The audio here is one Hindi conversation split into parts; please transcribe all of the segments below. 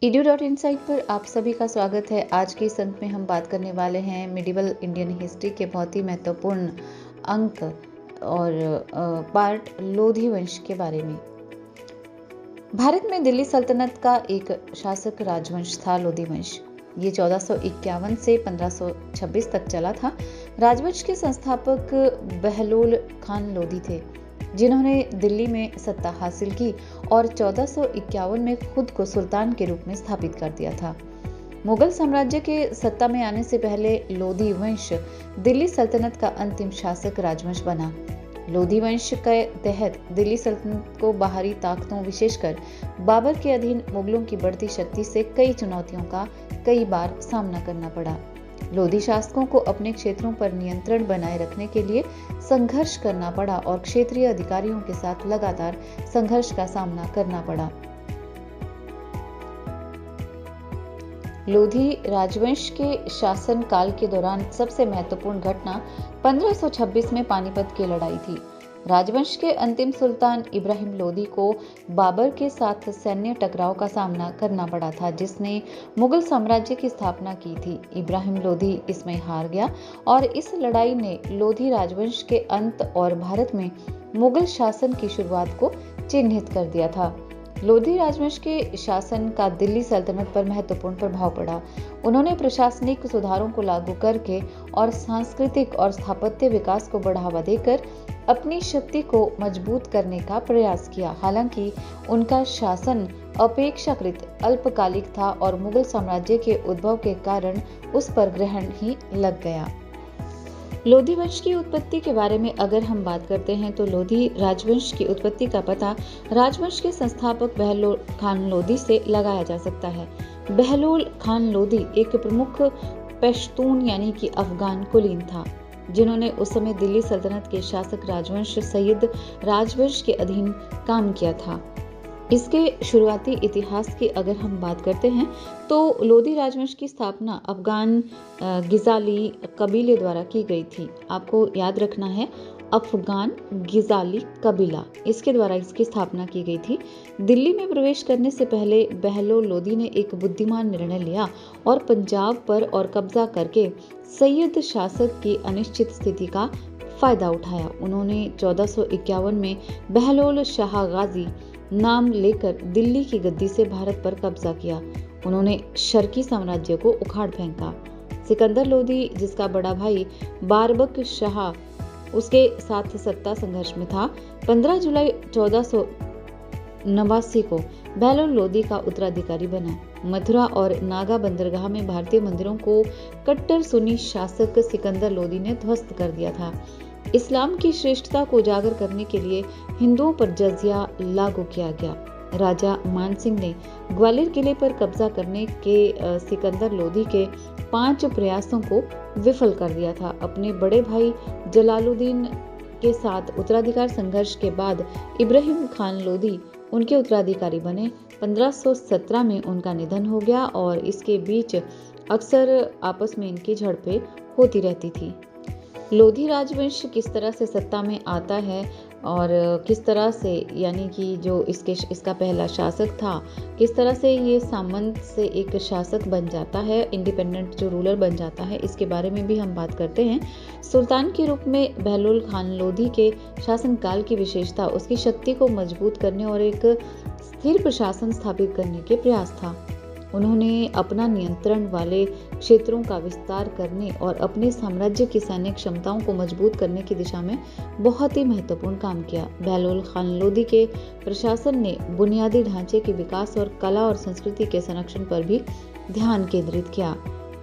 edu.insight पर आप सभी का स्वागत है। आज के इस अंक में हम बात करने वाले हैं मिडिवल इंडियन हिस्ट्री के बहुत ही महत्वपूर्ण अंक और पार्ट लोधी वंश के बारे में। भारत में दिल्ली सल्तनत का एक शासक राजवंश था लोधी वंश। ये 1451 से 1526 तक चला था। राजवंश के संस्थापक बहलोल खान लोधी थे, जिन्होंने दिल्ली में सत्ता हासिल की और 1451 में खुद को सुल्तान के रूप में स्थापित कर दिया था। मुगल साम्राज्य के सत्ता में आने से पहले लोधी वंश दिल्ली सल्तनत का अंतिम शासक राजवंश बना। लोधी वंश के तहत दिल्ली सल्तनत को बाहरी ताकतों, विशेषकर बाबर के अधीन मुगलों की बढ़ती शक्ति से कई चुनौतियों का कई बार सामना करना पड़ा। लोधी शासकों को अपने क्षेत्रों पर नियंत्रण बनाए रखने के लिए संघर्ष करना पड़ा और क्षेत्रीय अधिकारियों के साथ लगातार संघर्ष का सामना करना पड़ा। लोधी राजवंश के शासन काल के दौरान सबसे महत्वपूर्ण घटना 1526 में पानीपत की लड़ाई थी। राजवंश के अंतिम सुल्तान इब्राहिम लोधी को बाबर के साथ सैन्य टकराव का सामना करना पड़ा था, जिसने मुगल साम्राज्य की स्थापना की थी। इब्राहिम लोधी इसमें हार गया और इस लड़ाई ने लोधी राजवंश के अंत और भारत में मुगल शासन की शुरुआत को चिन्हित कर दिया था। लोधी राजवंश के शासन का दिल्ली सल्तनत पर महत्वपूर्ण प्रभाव पड़ा। उन्होंने प्रशासनिक सुधारों को लागू करके और सांस्कृतिक और स्थापत्य विकास को बढ़ावा देकर अपनी शक्ति को मजबूत करने का प्रयास किया। हालांकि उनका शासन अपेक्षाकृत अल्पकालिक था और मुगल साम्राज्य के उद्भव के कारण उस पर ग्रहण ही लग गया। लोधी वंश की उत्पत्ति के बारे में अगर हम बात करते हैं तो लोधी राजवंश की उत्पत्ति का पता राजवंश के संस्थापक बहलोल खान लोधी से लगाया जा सकता है। बहलोल खान लोधी एक प्रमुख पश्तून यानी कि अफगान कुलीन था, जिन्होंने उस समय दिल्ली सल्तनत के शासक राजवंश सैयद राजवंश के अधीन काम किया था। इसके शुरुआती इतिहास की अगर हम बात करते हैं तो लोधी राजवंश की स्थापना अफगान गिजाली कबीले द्वारा की गई थी। आपको याद रखना है, अफगान गिजाली कबीला, इसके द्वारा इसकी स्थापना की गई थी। दिल्ली में प्रवेश करने से पहले बहलोल लोधी ने एक बुद्धिमान निर्णय लिया और पंजाब पर और कब्जा करके सैयद शासक की अनिश्चित स्थिति का फायदा उठाया। उन्होंने 1451 में बहलोल शाह गाजी नाम लेकर दिल्ली की गद्दी से भारत पर कब्जा किया। उन्होंने शर्की साम्राज्य को उखाड़ फेंका। सिकंदर लोधी, जिसका बड़ा भाई बारबक शाह उसके साथ सत्ता संघर्ष में था, 15 जुलाई 1489 को बहलोल लोधी का उत्तराधिकारी बना। मथुरा और नागा बंदरगाह में भारतीय मंदिरों को कट्टर सुन्नी शासक सिकंदर लोधी ने ध्वस्त कर दिया था। इस्लाम की श्रेष्ठता को उजागर करने के लिए हिंदुओं पर जजिया लागू किया गया। राजा मानसिंह ने ग्वालियर किले पर कब्जा करने के सिकंदर लोधी के 5 प्रयासों को विफल कर दिया था। अपने बड़े भाई जलालुद्दीन के साथ उत्तराधिकार संघर्ष के बाद इब्राहिम खान लोधी उनके उत्तराधिकारी बने। 1517 में उनका निधन हो गया और इसके बीच अक्सर आपस में इनकी झड़पें होती रहती थी। लोधी राजवंश किस तरह से सत्ता में आता है और किस तरह से, यानी कि जो इसका पहला शासक था, किस तरह से ये सामंत से एक शासक बन जाता है, इंडिपेंडेंट जो रूलर बन जाता है, इसके बारे में भी हम बात करते हैं। सुल्तान के रूप में बहलोल खान लोधी के शासनकाल की विशेषता उसकी शक्ति को मजबूत करने और एक स्थिर प्रशासन स्थापित करने के प्रयास था। उन्होंने अपना नियंत्रण वाले क्षेत्रों का विस्तार करने और अपने साम्राज्य की सैन्य क्षमताओं को मजबूत करने की दिशा में बहुत ही महत्वपूर्ण काम किया। बहलोल खान लोधी के प्रशासन ने बुनियादी ढांचे के विकास और कला और संस्कृति के संरक्षण पर भी ध्यान केंद्रित किया।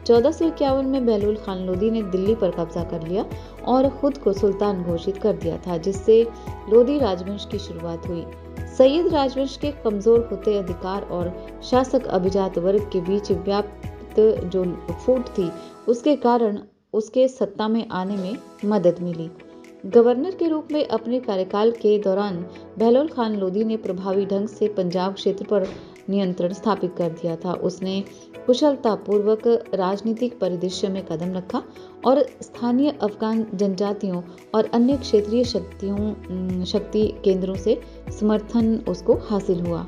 1451 में बहलोल खान लोधी ने दिल्ली पर कब्जा कर लिया और खुद को सुल्तान घोषित कर दिया था, जिससे लोधी राजवंश की शुरुआत हुई। सैयद राजवंश के कमजोर होते अधिकार और शासक अभिजात वर्ग के बीच व्याप्त जो फूट थी, उसके कारण उसके सत्ता में आने में मदद मिली। गवर्नर के रूप में अपने कार्यकाल के दौरान बहलोल खान लोधी ने प्रभावी ढंग से पंजाब क्षेत्र पर नियंत्रण स्थापित कर दिया था। उसने कुशलतापूर्वक राजनीतिक परिदृश्य में कदम रखा और स्थानीय अफगान जनजातियों और अन्य क्षेत्रीय शक्ति केंद्रों से समर्थन उसको हासिल हुआ।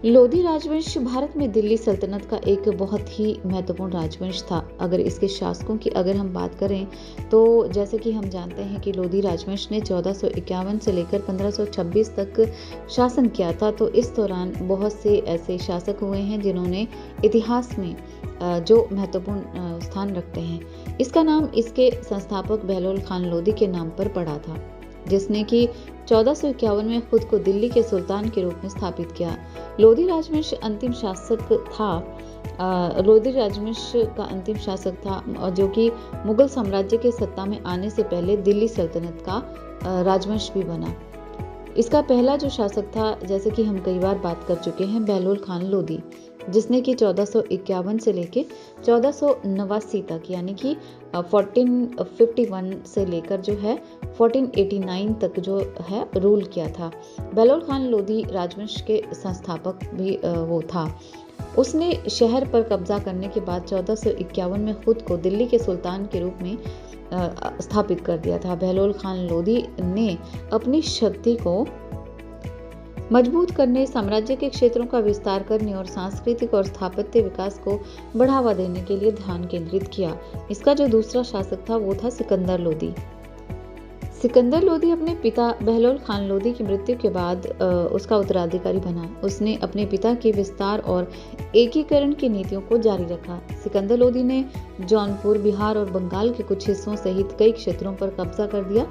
लोधी राजवंश भारत में दिल्ली सल्तनत का एक बहुत ही महत्वपूर्ण राजवंश था। अगर इसके शासकों की हम बात करें तो जैसे कि हम जानते हैं कि लोधी राजवंश ने 1451 से लेकर 1526 तक शासन किया था। तो इस दौरान बहुत से ऐसे शासक हुए हैं जिन्होंने इतिहास में जो महत्वपूर्ण स्थान रखते हैं। इसका नाम इसके संस्थापक बहलोल खान लोधी के नाम पर पड़ा था, जिसने कि 1451 में खुद को दिल्ली के सुल्तान के रूप में स्थापित किया। लोधी राजवंश अंतिम शासक था। लोधी राजवंश का अंतिम शासक था जो कि मुगल साम्राज्य के सत्ता में आने से पहले दिल्ली सल्तनत का राजवंश भी बना। इसका पहला जो शासक था, जैसे कि हम कई बार बात कर चुके हैं, बहलोल खान लोधी, जिसने कि 1451 से लेके 1489 तक यानी कि 1451 से लेकर जो है 1489 तक जो है रूल किया था। बहलोल खान लोधी राजवंश के संस्थापक भी वो था। उसने शहर पर कब्जा करने के बाद 1451 में खुद को दिल्ली के सुल्तान के रूप में स्थापित कर दिया था। बहलोल खान लोधी ने अपनी शक्ति को मजबूत करने, साम्राज्य के क्षेत्रों का विस्तार करने और सांस्कृतिक और स्थापत्य विकास को बढ़ावा देने के लिए ध्यान केंद्रित किया। इसका जो दूसरा शासक था वो था सिकंदर लोधी। सिकंदर लोधी अपने पिता बहलोल खान लोधी की मृत्यु के बाद उसका उत्तराधिकारी बना। उसने अपने पिता के विस्तार और एकीकरण की नीतियों को जारी रखा। सिकंदर लोधी ने जौनपुर, बिहार और बंगाल के कुछ हिस्सों सहित कई क्षेत्रों पर कब्जा कर दिया।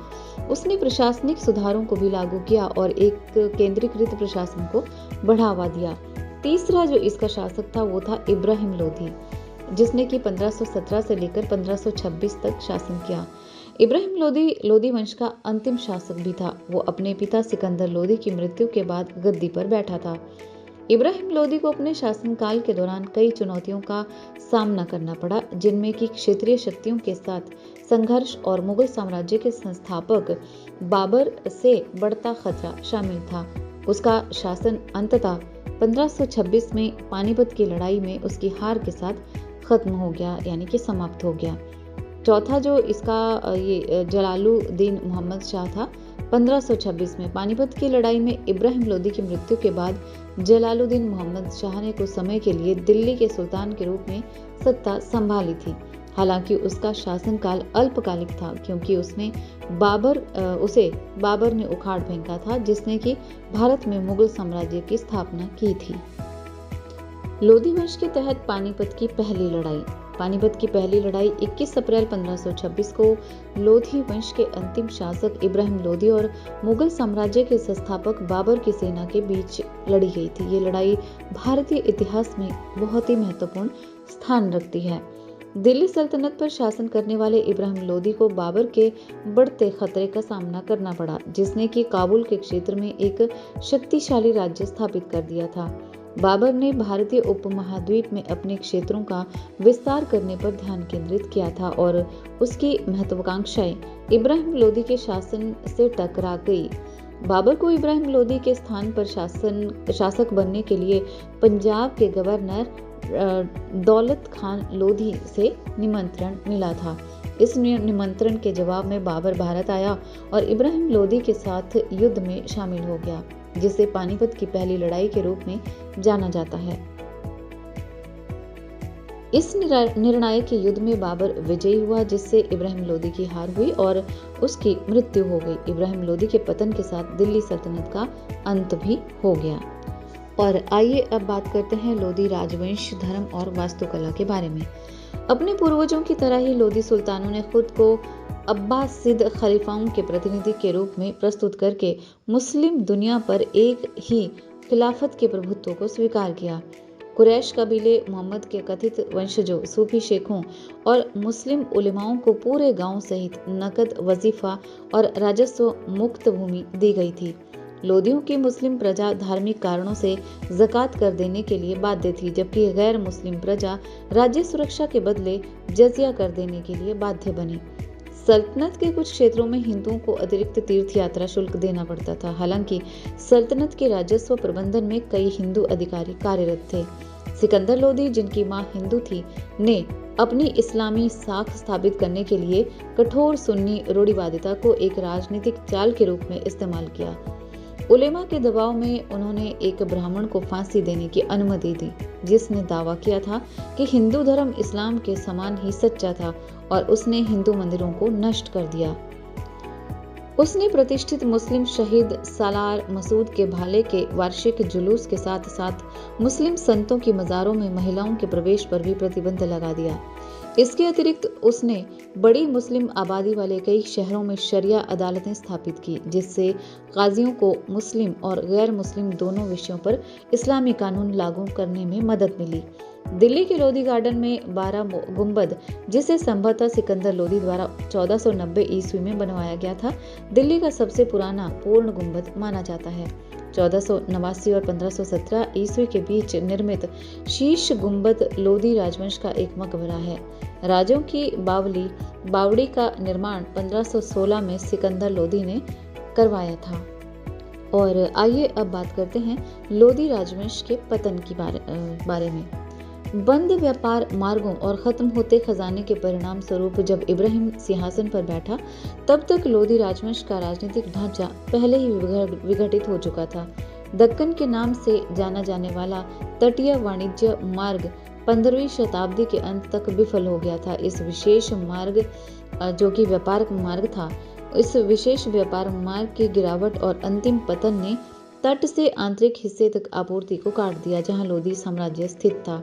उसने प्रशासनिक सुधारों को भी लागू किया और एक केंद्रीकृत प्रशासन को बढ़ावा दिया। तीसरा जो इसका शासक था वो था इब्राहिम लोधी, जिसने कि 1517 से लेकर 1526 तक शासन किया। इब्राहिम लोधी लोधी वंश का अंतिम शासक भी था। वो अपने पिता सिकंदर लोधी की मृत्यु के बाद गद्दी पर बैठा था। इब्राहिम लोधी को अपने शासनकाल के दौरान कई चुनौतियों का सामना करना पड़ा, जिनमें कि क्षेत्रीय शक्तियों के साथ संघर्ष और मुगल साम्राज्य के संस्थापक बाबर से बढ़ता खतरा शामिल था। उसका शासन अंततः 1526 में पानीपत की लड़ाई में उसकी हार के साथ खत्म हो गया, यानी कि समाप्त हो गया। चौथा जो इसका ये जलालुद्दीन मोहम्मद शाह था। 1526 में पानीपत की लड़ाई में इब्राहिम लोधी की मृत्यु के बाद जलालुद्दीन मोहम्मद शाह ने कुछ समय के लिए दिल्ली के सुल्तान के रूप में सत्ता संभाली थी। हालांकि उसका शासनकाल अल्पकालिक था, क्योंकि उसे बाबर ने उखाड़ फेंका था, जिसने कि भारत में मुगल साम्राज्य की स्थापना की थी। लोधी वंश के तहत पानीपत की पहली लड़ाई 21 अप्रैल 1526 को लोधी वंश के अंतिम शासक इब्राहिम लोधी और मुगल साम्राज्य के संस्थापक बाबर की सेना के बीच लड़ी गई थी। ये लड़ाई भारतीय इतिहास में बहुत ही महत्वपूर्ण स्थान रखती है। दिल्ली सल्तनत पर शासन करने वाले इब्राहिम लोधी को बाबर के बढ़ते खतरे का सामना करना पड़ा, जिसने कि काबुल के क्षेत्र में एक शक्तिशाली राज्य स्थापित कर दिया था। बाबर ने भारतीय उपमहाद्वीप में अपने क्षेत्रों का विस्तार करने पर ध्यान केंद्रित किया था और उसकी महत्वाकांक्षाएं इब्राहिम लोधी के शासन से टकरा गई। बाबर को इब्राहिम लोधी के स्थान पर शासक बनने के लिए पंजाब के गवर्नर दौलत खान लोधी से निमंत्रण मिला था। इस निमंत्रण के जवाब में बाबर भारत आया और इब्राहिम लोधी के साथ युद्ध में शामिल हो गया, जिसे पानीपत की पहली लड़ाई के रूप में जाना जाता है। इस निर्णायक युद्ध में बाबर विजयी हुआ, जिससे इब्राहिम लोधी की हार हुई और उसकी मृत्यु हो गई। इब्राहिम लोधी के पतन के साथ दिल्ली सल्तनत का अंत भी हो गया। और आइए अब बात करते हैं लोधी राजवंश, धर्म और वास्तुकला के बारे में। अपने पूर्वजों की तरह ही लोधी सुल्तानों ने खुद को अब्बासिद खलीफाओं के प्रतिनिधि के रूप में प्रस्तुत करके मुस्लिम दुनिया पर एक ही खिलाफत के प्रभुत्व को स्वीकार किया। कुरैश कबीले, मोहम्मद के कथित वंशजों, सूफी शेखों और मुस्लिम उलेमाओं को पूरे गांव सहित नकद, वजीफा और राजस्व मुक्त भूमि दी गई थी। लोधियों की मुस्लिम प्रजा धार्मिक कारणों से ज़कात कर देने के लिए बाध्य थी, जबकि गैर मुस्लिम प्रजा राज्य सुरक्षा के बदले जजिया कर देने के लिए बाध्य बनी। सल्तनत के कुछ क्षेत्रों में हिंदुओं को अतिरिक्त तीर्थ यात्रा शुल्क देना पड़ता था। हालांकि सल्तनत के राजस्व प्रबंधन में कई हिंदू अधिकारी कार्यरत थे। सिकंदर लोधी, जिनकी मां हिंदू थी, ने अपनी इस्लामी साख स्थापित करने के लिए कठोर सुन्नी रूढ़िवादिता को एक राजनीतिक चाल के रूप में इस्तेमाल किया। उलेमा के दबाव में उन्होंने एक ब्राह्मण को फांसी देने की अनुमति दी, जिसने दावा किया था कि हिंदू धर्म इस्लाम के समान ही सच्चा था और उसने हिंदू मंदिरों को नष्ट कर दिया। उसने प्रतिष्ठित मुस्लिम शहीद सालार मसूद के भाले के वार्षिक जुलूस के साथ साथ मुस्लिम संतों की मज़ारों में महिलाओं के प्रवेश पर भी प्रतिबंध लगा दिया। इसके अतिरिक्त उसने बड़ी मुस्लिम आबादी वाले कई शहरों में शरिया अदालतें स्थापित की, जिससे काजियों को मुस्लिम और गैर मुस्लिम दोनों विषयों पर इस्लामी कानून लागू करने में मदद मिली। दिल्ली के लोधी गार्डन में 12 गुंबद, जिसे संभवतः सिकंदर लोधी द्वारा 1490 ईस्वी में बनवाया गया था, दिल्ली का सबसे पुराना पूर्ण गुंबद माना जाता है। 1489 और 1517 ईस्वी के बीच निर्मित शीश गुंबद लोधी राजवंश का एक मकबरा है। राजों की बावड़ी का निर्माण 1516 में सिकंदर लोधी ने करवाया था। और आइए अब बात करते हैं लोधी राजवंश के पतन के बारे में। बंद व्यापार मार्गों और खत्म होते खजाने के परिणाम स्वरूप जब इब्राहिम सिंहासन पर बैठा, तब तक लोधी राजवंश का राजनीतिक ढांचा पहले ही विघटित हो चुका था। दक्कन के नाम से जाना जाने वाला तटीय वाणिज्य मार्ग 15वीं शताब्दी के अंत तक विफल हो गया था। इस विशेष मार्ग जो कि व्यापार मार्ग था, इस विशेष व्यापार मार्ग की गिरावट और अंतिम पतन ने तट से आंतरिक हिस्से तक आपूर्ति को काट दिया, जहां लोधी साम्राज्य स्थित था।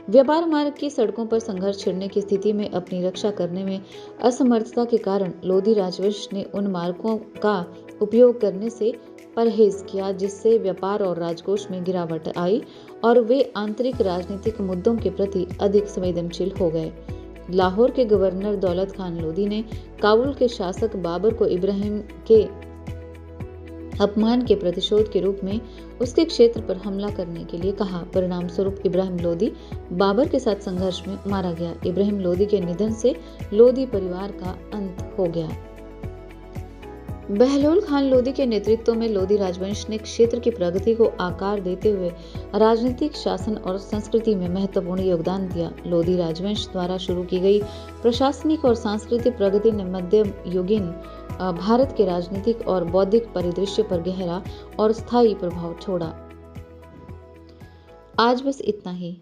व्यापार मार्ग की सड़कों पर संघर्ष छिड़ने की स्थिति में अपनी रक्षा करने में असमर्थता के कारण लोधी राजवंश ने उन मार्गों का उपयोग करने से परहेज किया, जिससे व्यापार और राजकोष में गिरावट आई और वे आंतरिक राजनीतिक मुद्दों के प्रति अधिक संवेदनशील हो गए। लाहौर के गवर्नर दौलत खान लोधी ने काबुल के शासक बाबर को इब्राहिम के अपमान के प्रतिशोध के रूप में उसके क्षेत्र पर हमला करने के लिए कहा। परिणाम स्वरूप इब्राहिम लोधी बाबर के साथ संघर्ष में मारा गया। इब्राहिम लोधी के निधन से लोधी परिवार का अंत हो गया। बहलोल खान लोधी के नेतृत्व में लोधी राजवंश ने क्षेत्र की प्रगति को आकार देते हुए राजनीतिक, शासन और संस्कृति में महत्वपूर्ण योगदान दिया। लोधी राजवंश द्वारा शुरू की गई प्रशासनिक और सांस्कृतिक प्रगति ने मध्ययुगीन भारत के राजनीतिक और बौद्धिक परिदृश्य पर गहरा और स्थायी प्रभाव छोड़ा। आज बस इतना ही।